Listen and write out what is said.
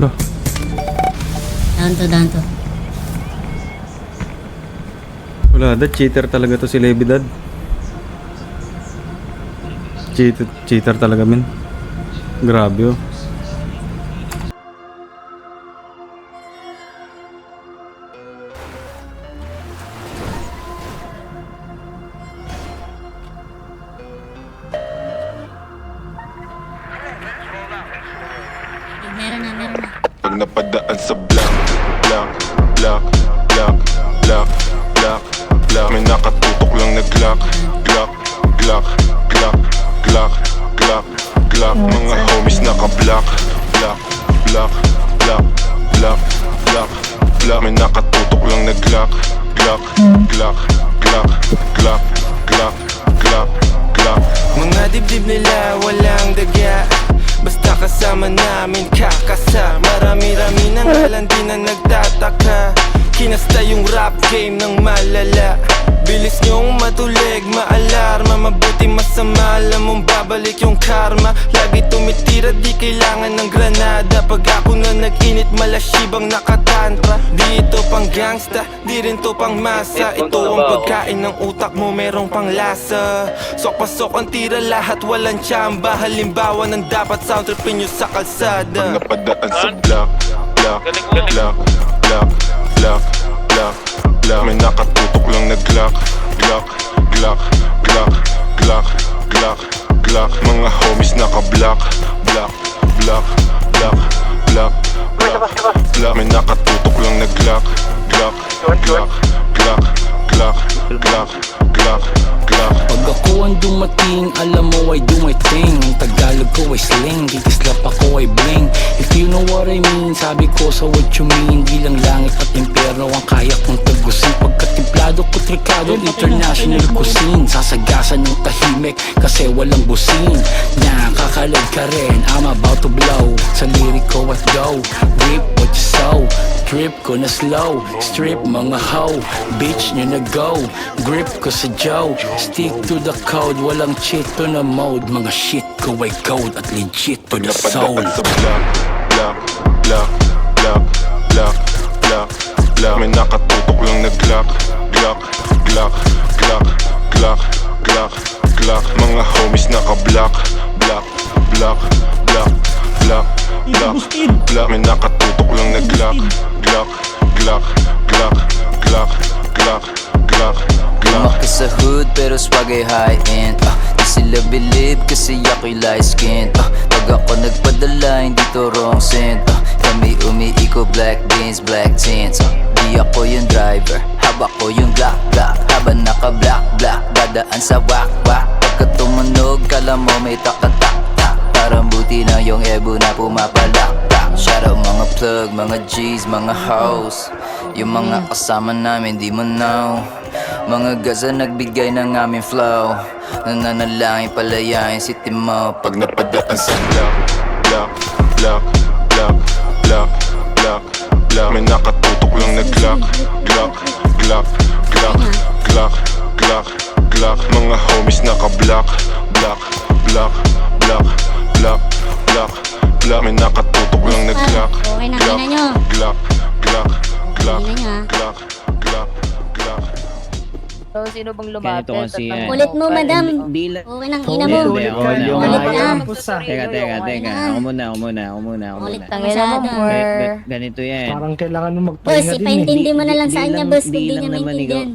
Loh. Down to. Wala dad, cheater talaga to si Levidad. Cheater talaga min. Grabe oh. Meron na. Pag napadaan sa block, may nakatutok lang na Glock. Mga homies naka-block. May nakatutok lang na Glock. Mga dibdib nila walang daga, basta kasama namin kakasa. Marami-rami nang halandi na nagtataka. Kinasta yung rap game ng malala. Bilis nyong matulig, maalarma. Mabuti masama, alam mong babalik yung karma. Lagi tumitira, di kailangan ng granada. Pag ako na nag-init, malasibang nakatantra. Di ito pang gangsta, di rin to pang masa. Ito ang pagkain ng utak mo, merong pang lasa. Sok-pasok ang tira, lahat walang tsamba. Halimbawa ng dapat sound tripin nyo sa kalsada. Pag napadaan sa block. May nakatutok lang na Glock. Mga homies naka-block. May nakatutok lang na Glock. Pag ako ang dumating, alam mo I do my thing. Ang Tagalog ko ay sling, kikislap ako ay bling. If you know what I mean, sabi ko sa what you mean. Di lang langit at impyerno ang kaya kong tagusin. Pagkatimplado ko trikado, international cuisine. Sasagasan ng tahimik kasi walang busin. Nakakalag ka rin, I'm about to blow. Sa lirik ko at go, rip what you sow. Trip ko na slow, strip mga hoe. Bitch nyo na go, grip ko sa Joe. Stick to the code, walang cheat to na mode. Mga shit ko ay code at legit to the soul. Napadaan sa block. May nakatutok lang na Glock. Mga homies naka-block. May nakatutok lang na Glock. Lumaki sa hood pero swag ay high-end. Di sila believe kasi ako'y light skin. Pag ako nagpadala hindi to wrong scent. Kami umiiko black beans, black tints. Di ako yung driver, haba ko yung black. Habang naka-black, dadaan sa wak. Pagka tumunog, kala mo may takatak. Parang buti na yung ebo na pumapalak. Shout out mga plug, mga G's, mga hoes. Yung mga kasama namin di mo know. Mga gaza nagbigay ng aming flow. Nananalangin palayain si Timo pag napadaan sa May nakatutok lang na Glock. Mga homies naka-block. May nakatutok lang na Glock. Okay na, hina nyo. So, sino bang lumapit? Ganito kasi yan. Kulit mo, madam. Di lang. Okay nang ina mo. Hindi, ako muna. Kulit ka. Teka. Ako muna. Kulit ka Tangina mo, masyado. more. Ganito yan. Parang kailangan mo Boss, magpahinga din eh. ipaintindi mo na lang sa kanya, boss, kung di Di niya lang naman ikaw. maintindihan.